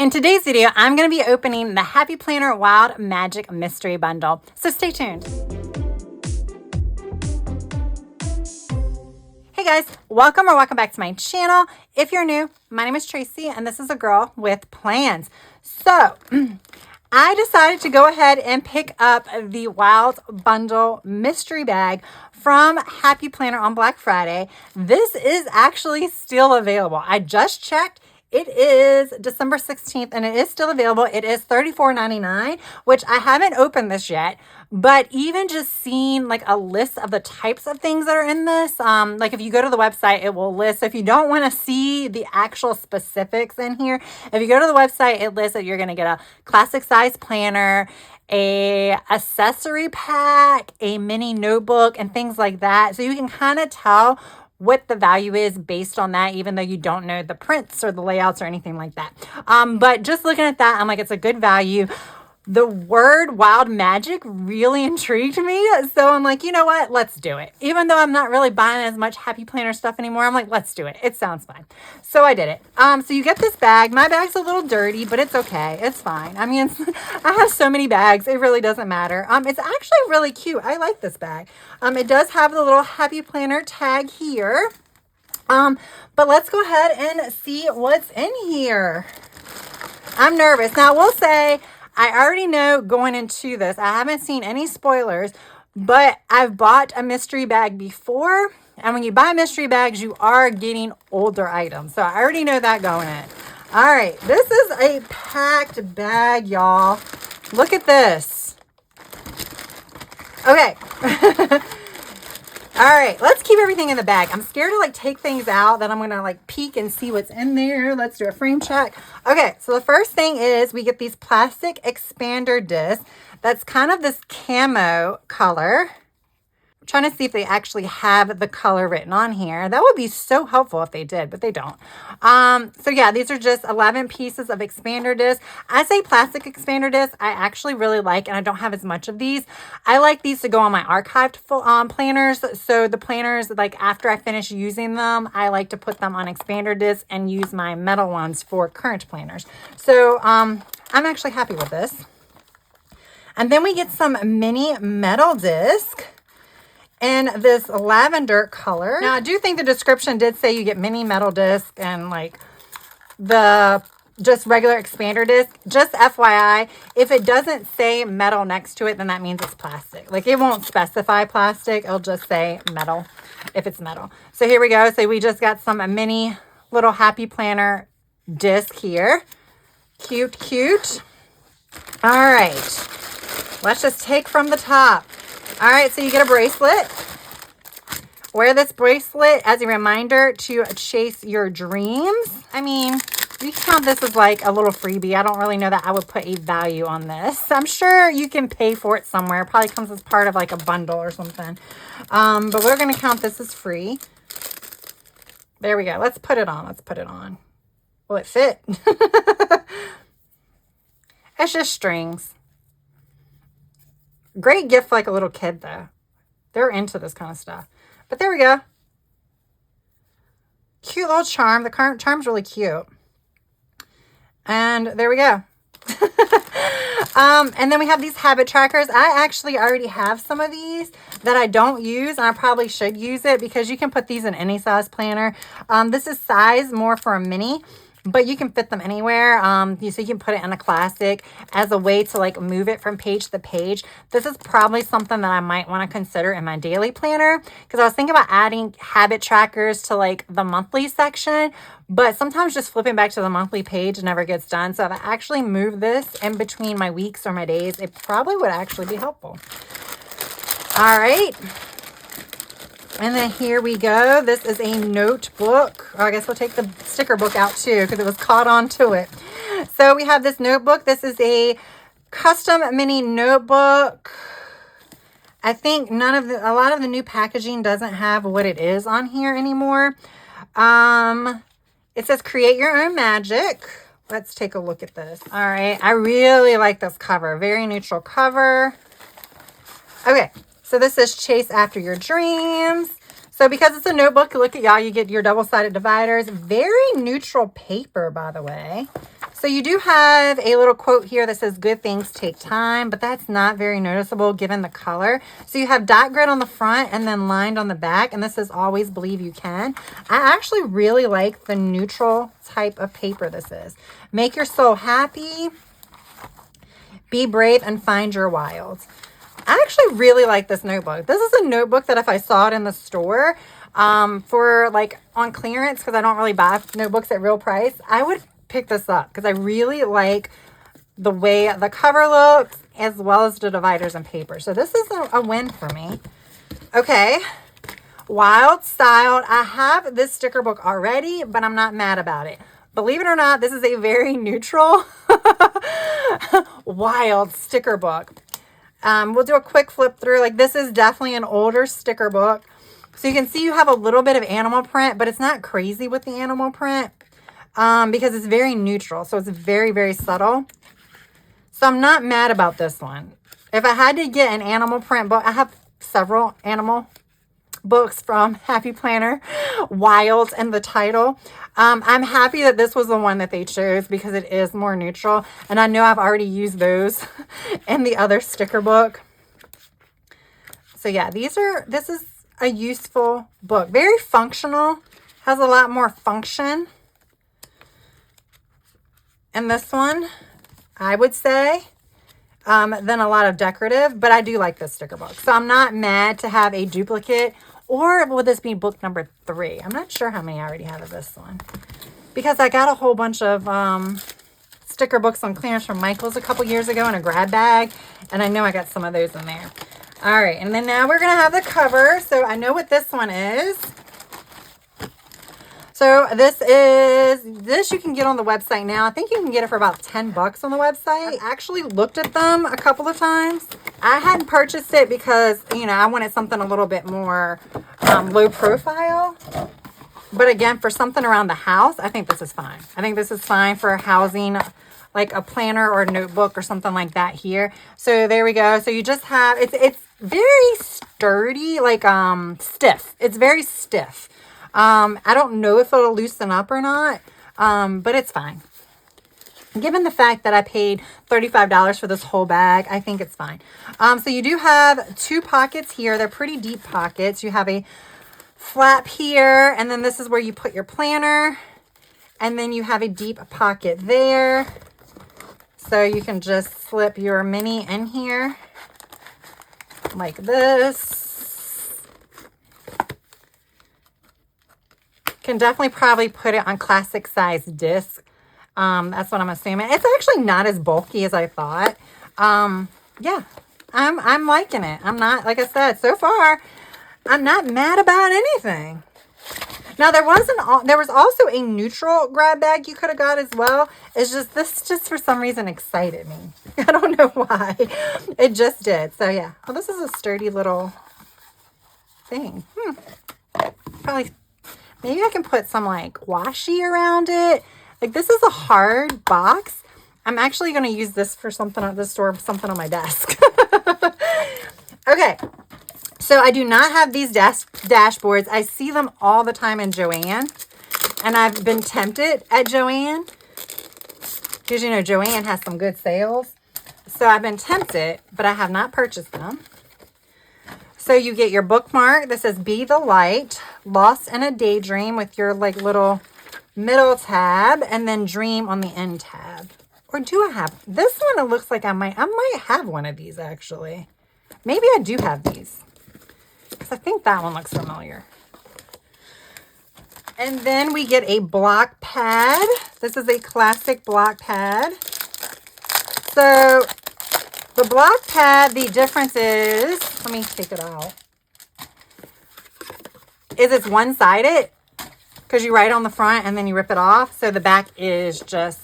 In today's video, I'm going to be opening the Happy Planner Wild Magic Mystery Bundle, so stay tuned. Hey guys, welcome back to my channel. If you're new, my name is Tracy and this is a girl with plans. So I decided to go ahead and pick up the Wild Bundle Mystery Bag from Happy Planner on Black Friday. This is actually still available. I just checked. It is December 16th and it is still available. It is $34.99, which I haven't opened this yet, but even just seeing like a list of the types of things that are in this, like if you go to the website, it will list. So if you don't want to see the actual specifics in here, if you go to the website, it lists that you're going to get a classic size planner, a accessory pack, a mini notebook, and things like that. So you can kind of tell what the value is based on that, even though you don't know the prints or the layouts or anything like that. But just looking at that, I'm like, it's a good value. The word wild magic really intrigued me. So I'm like, you know what? Let's do it. Even though I'm not really buying as much Happy Planner stuff anymore, I'm like, let's do it. It sounds fun. So I did it. So you get this bag. My bag's a little dirty, but it's okay. It's fine. I mean, I have so many bags. It really doesn't matter. It's actually really cute. I like this bag. It does have the little Happy Planner tag here. But let's go ahead and see what's in here. I'm nervous. Now, we'll say I already know going into this, I haven't seen any spoilers, but I've bought a mystery bag before. And when you buy mystery bags, you are getting older items. So I already know that going in. All right, this is a packed bag, y'all. Look at this. Okay. All right, let's keep everything in the bag. I'm scared to like take things out that I'm gonna like peek and see what's in there. Let's do a frame check. Okay, so the first thing is we get these plastic expander discs. That's kind of this camo color. I'm trying to see if they actually have the color written on here. That would be so helpful if they did, but they don't. So yeah, these are just 11 pieces of expander discs. I say plastic expander discs. I actually really like, and I don't have as much of these. I like these to go on my archived planners. So the planners, like after I finish using them, I like to put them on expander discs and use my metal ones for current planners. So I'm actually happy with this. And then we get some mini metal discs in this lavender color. Now, I do think the description did say you get mini metal disc and like the just regular expander disc. Just FYI, if it doesn't say metal next to it, then that means it's plastic. Like it won't specify plastic. It'll just say metal if it's metal. So here we go. So we just got some mini little Happy Planner disc here. Cute, cute. All right. Let's just take from the top. All right, so you get a bracelet. Wear this bracelet as a reminder to chase your dreams. I mean, you can count this as like a little freebie. I don't really know that I would put a value on this. I'm sure you can pay for it somewhere. It probably comes as part of like a bundle or something. But we're going to count this as free. There we go. Let's put it on. Let's put it on. Will it fit? It's just strings. Great gift for like a little kid though. They're into this kind of stuff. But there we go. Cute little charm. The current charm's really cute. And there we go. And then we have these habit trackers. I actually already have some of these that I don't use, and I probably should use it because you can put these in any size planner. This is size more for a mini, but you can fit them anywhere. So you can put it in a classic as a way to like move it from page to page. This is probably something that I might want to consider in my daily planner because I was thinking about adding habit trackers to like the monthly section, but sometimes just flipping back to the monthly page never gets done. So if I actually move this in between my weeks or my days, it probably would actually be helpful. All right. And then here we go. This is a notebook. I guess we'll take the sticker book out too because it was caught onto it. So we have this notebook. This is a custom mini notebook. I think a lot of the new packaging doesn't have what it is on here anymore. It says create your own magic. Let's take a look at this. All right. I really like this cover. Very neutral cover. Okay. So this is Chase After Your Dreams. So because it's a notebook, look at y'all, you get your double-sided dividers. Very neutral paper, by the way. So you do have a little quote here that says good things take time, but that's not very noticeable given the color. So you have dot grid on the front and then lined on the back, and this says always believe you can. I actually really like the neutral type of paper this is. Make your soul happy, be brave, and find your wilds. I actually really like this notebook. This is a notebook that if I saw it in the store for like on clearance, because I don't really buy notebooks at real price, I would pick this up because I really like the way the cover looks as well as the dividers and paper. So this is a win for me. Okay, Wild Styled. I have this sticker book already, but I'm not mad about it. Believe it or not, this is a very neutral wild sticker book. We'll do a quick flip through. Like, this is definitely an older sticker book. So you can see you have a little bit of animal print, but it's not crazy with the animal print because it's very neutral. So it's very, very subtle. So I'm not mad about this one. If I had to get an animal print book, I have several animal books from Happy Planner, Wild, and the title. I'm happy that this was the one that they chose because it is more neutral. And I know I've already used those in the other sticker book. So yeah, this is a useful book. Very functional. Has a lot more function. And this one, I would say, than a lot of decorative, but I do like this sticker book. So I'm not mad to have a duplicate, or will this be book number 3? I'm not sure how many I already have of this one because I got a whole bunch of sticker books on clearance from Michael's a couple years ago in a grab bag, and I know I got some of those in there. All right, and then now we're going to have the cover. So I know what this one is. So this you can get on the website now. I think you can get it for about 10 bucks on the website. I actually looked at them a couple of times. I hadn't purchased it because, you know, I wanted something a little bit more low profile. But again, for something around the house, I think this is fine. I think this is fine for housing like a planner or a notebook or something like that here. So there we go. So you just have, it's very sturdy, like stiff. It's very stiff. I don't know if it'll loosen up or not, but it's fine. Given the fact that I paid $35 for this whole bag, I think it's fine. So you do have 2 pockets here. They're pretty deep pockets. You have a flap here, and then this is where you put your planner, and then you have a deep pocket there. So you can just slip your mini in here like this. Can definitely probably put it on classic size disc. That's what I'm assuming. It's actually not as bulky as I thought. Yeah, I'm liking it. I'm not, like I said, so far, I'm not mad about anything. Now there was also a neutral grab bag you could have got as well. It's just this for some reason excited me. I don't know why. It just did. So yeah. Oh, this is a sturdy little thing. Probably. Maybe I can put some like washi around it. Like, this is a hard box. I'm actually going to use this for something at the store, something on my desk. Okay. So I do not have these dashboards. I see them all the time in Joann. And I've been tempted at Joann. Because, you know, Joann has some good sales. So I've been tempted, but I have not purchased them. So you get your bookmark that says Be the Light, Lost in a Daydream with your like little middle tab, and then Dream on the end tab. Or do I have this one? It looks like I might have one of these actually. Maybe I do have these because I think that one looks familiar. And then we get a block pad. This is a classic block pad. So the block pad, the difference is, let me take it out, is it's one-sided because you write on the front and then you rip it off. So the back is just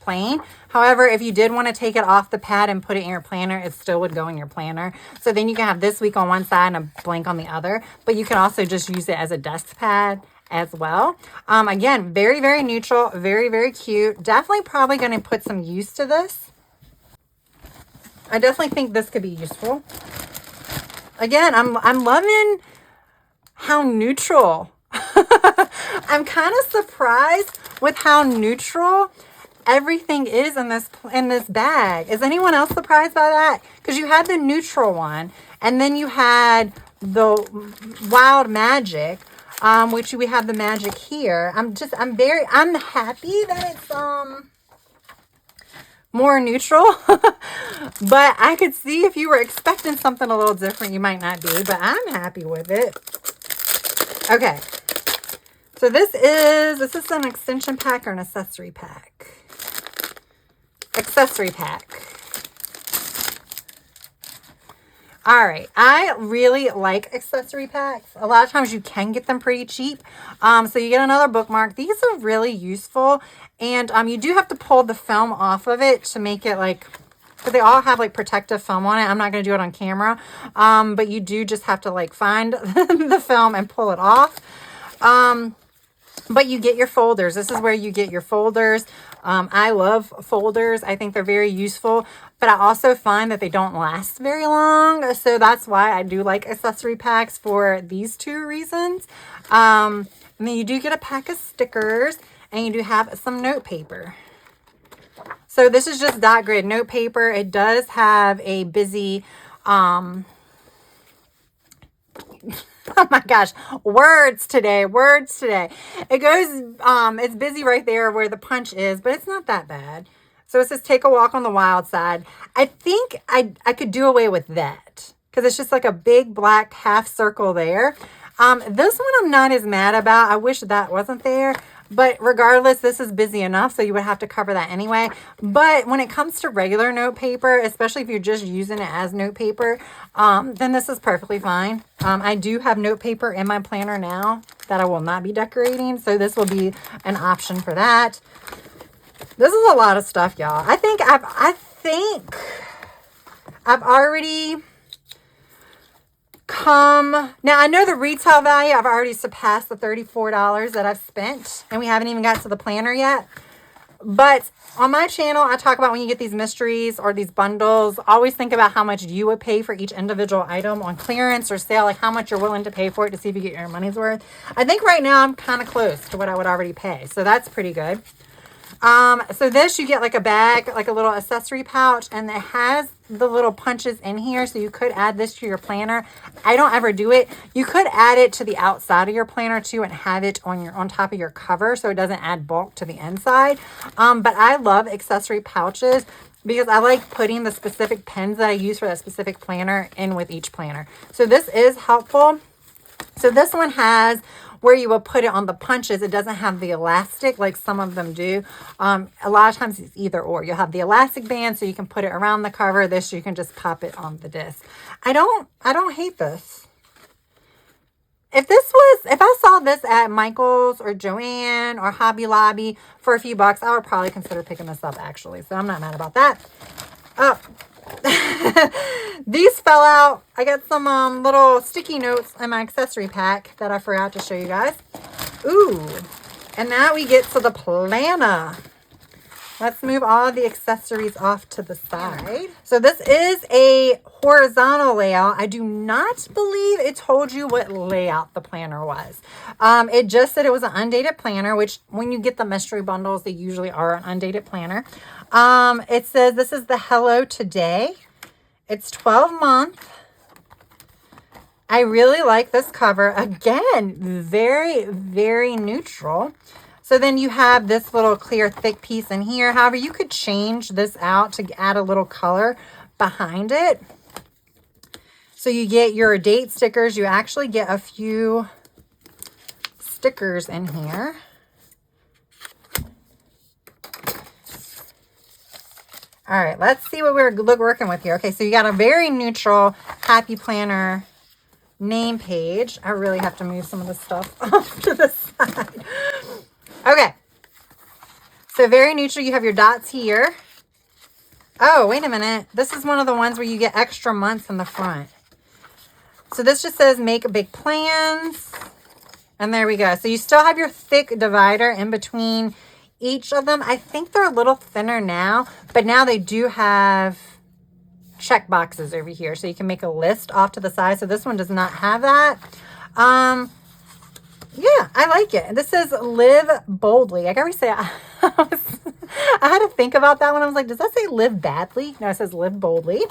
plain. However, if you did want to take it off the pad and put it in your planner, it still would go in your planner. So then you can have this week on one side and a blank on the other. But you can also just use it as a desk pad as well. Again, very, very neutral, very, very cute. Definitely probably going to put some use to this. I definitely think this could be useful. Again, I'm loving how neutral. I'm kind of surprised with how neutral everything is in this bag. Is anyone else surprised by that? Because you had the neutral one, and then you had the Wild Magic, which we have the magic here. I'm happy that it's more neutral. But I could see if you were expecting something a little different, you might not be, but I'm happy with it. Okay. So this is an extension pack or an accessory pack? Accessory pack. All right. I really like accessory packs. A lot of times you can get them pretty cheap. So you get another bookmark. These are really useful. And you do have to pull the film off of it to make it like, but they all have like protective film on it. I'm not going to do it on camera. But you do just have to like find the film and pull it off. But you get your folders. This is where you get your folders. I love folders. I think they're very useful, but I also find that they don't last very long. So that's why I do like accessory packs for these two reasons. And then you do get a pack of stickers, and you do have some note paper. So this is just dot grid note paper. It does have a busy, oh my gosh, words today. It goes, it's busy right there where the punch is, but it's not that bad. So it says, take a walk on the wild side. I think I could do away with that because it's just like a big black half circle there. This one I'm not as mad about. I wish that wasn't there. But regardless, this is busy enough, so you would have to cover that anyway. But when it comes to regular note paper, especially if you're just using it as note paper, then this is perfectly fine. I do have note paper in my planner now that I will not be decorating, so this will be an option for that. This is a lot of stuff, y'all. I think I've already now I know the retail value. I've already surpassed the $34 that I've spent, and we haven't even got to the planner yet. But on my channel, I talk about when you get these mysteries or these bundles, always think about how much you would pay for each individual item on clearance or sale, like how much you're willing to pay for it to see if you get your money's worth. I think right now I'm kind of close to what I would already pay, so that's pretty good. So this, you get like a bag, like a little accessory pouch, and it has the little punches in here. So you could add this to your planner. I don't ever do it. You could add it to the outside of your planner too and have it on top of your cover so it doesn't add bulk to the inside. But I love accessory pouches because I like putting the specific pens that I use for that specific planner in with each planner. So this is helpful. So this one has where you will put it on the punches. It doesn't have the elastic like some of them do. A lot of times it's either or. You'll have the elastic band so you can put it around the cover. This, you can just pop it on the disc. I don't hate this. If I saw this at Michael's or Joann or Hobby Lobby for a few bucks, I would probably consider picking this up actually. So I'm not mad about that. Oh. These fell out. I got some little sticky notes in my accessory pack that I forgot to show you guys. Ooh, and now we get to the planner. Let's move all of the accessories off to the side. So this is a horizontal layout. I do not believe it told you what layout the planner was. It just said it was an undated planner, which when you get the mystery bundles, they usually are an undated planner. It says this is the Hello Today. It's 12 month. I really like this cover. Again, very, very neutral. So then you have this little clear thick piece in here. However, you could change this out to add a little color behind it. So you get your date stickers. You actually get a few stickers in here. All right, let's see what we're working with here. Okay, so you got a very neutral Happy Planner name page. I really have to move some of this stuff off to the side. Okay, so very neutral. You have your dots here. Oh, wait a minute. This is one of the ones where you get extra months in the front. So this just says make big plans. And there we go. So you still have your thick divider in between each of them. I think they're a little thinner now, but now they do have check boxes over here. So you can make a list off to the side. So this one does not have that. Yeah, I like it. This says live boldly. I gotta say, I I had to think about that one. I was like, does that say live badly? No, it says live boldly.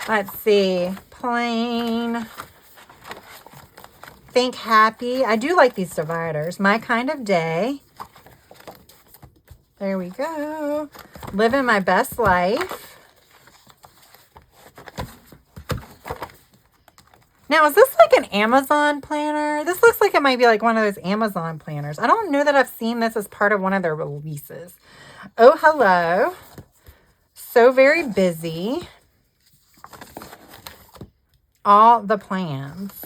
Let's see. Plain. Think happy. I do like these dividers. My kind of day. There we go. Living my best life. Now, is this like an Amazon planner? This looks like it might be like one of those Amazon planners. I don't know that I've seen this as part of one of their releases. Oh, hello. So very busy. All the plans.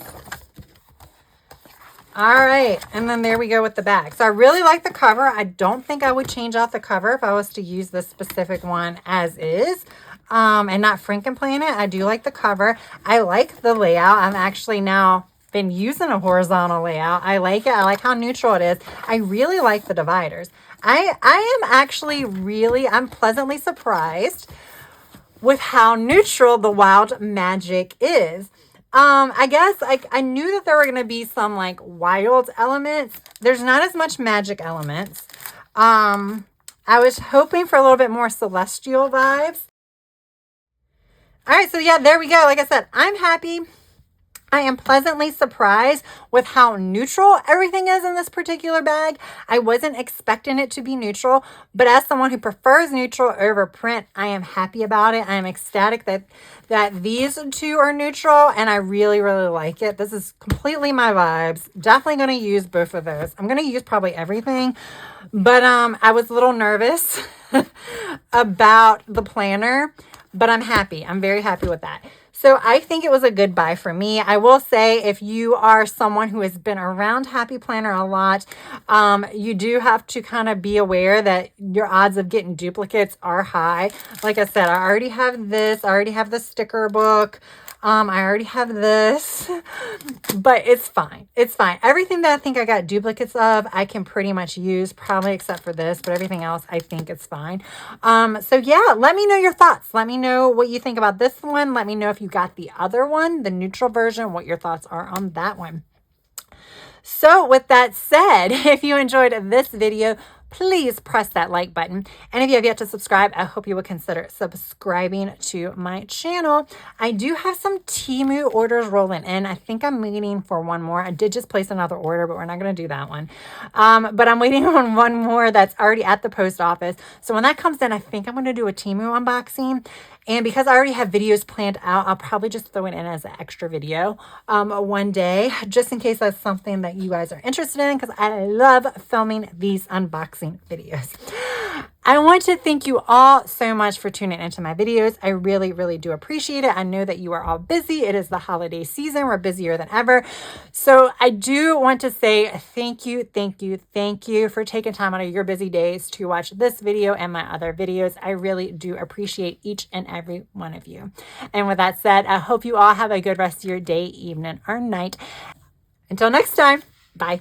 All right. And then there we go with the bag. So I really like the cover. I don't think I would change out the cover if I was to use this specific one as is. And not Frankenplan it. I do like the cover. I like the layout. I've actually now been using a horizontal layout. I like it. I like how neutral it is. I really like the dividers. I'm pleasantly surprised with how neutral the Wild Magic is. I guess I knew that there were going to be some like wild elements. There's not as much magic elements. I was hoping for a little bit more celestial vibes. All right, so yeah, there we go. Like I said, I'm happy. I am pleasantly surprised with how neutral everything is in this particular bag. I wasn't expecting it to be neutral, but as someone who prefers neutral over print, I am happy about it. I am ecstatic that these two are neutral, and I really, really like it. This is completely my vibes. Definitely going to use both of those. I'm going to use probably everything, but I was a little nervous about the planner, but I'm happy. I'm very happy with that. So I think it was a good buy for me. I will say if you are someone who has been around Happy Planner a lot, you do have to kind of be aware that your odds of getting duplicates are high. Like I said, I already have this. I already have the sticker book. I already have this, but it's fine. It's fine. Everything that I think I got duplicates of, I can pretty much use, probably except for this, but everything else, I think it's fine. So yeah, let me know your thoughts. Let me know what you think about this one. Let me know if you got the other one, the neutral version, what your thoughts are on that one. So with that said, if you enjoyed this video, please press that like button. And if you have yet to subscribe, I hope you would consider subscribing to my channel. I do have some Temu orders rolling in. I think I'm waiting for one more. I did just place another order, but we're not going to do that one. But I'm waiting on one more that's already at the post office. So when that comes in, I think I'm going to do a Temu unboxing. And because I already have videos planned out, I'll probably just throw it in as an extra video one day, just in case that's something that you guys are interested in, because I love filming these unboxing videos. I want to thank you all so much for tuning into my videos. I really, really do appreciate it. I know that you are all busy. It is the holiday season. We're busier than ever. So I do want to say thank you, thank you, thank you for taking time out of your busy days to watch this video and my other videos. I really do appreciate each and every one of you. And with that said, I hope you all have a good rest of your day, evening, or night. Until next time, bye.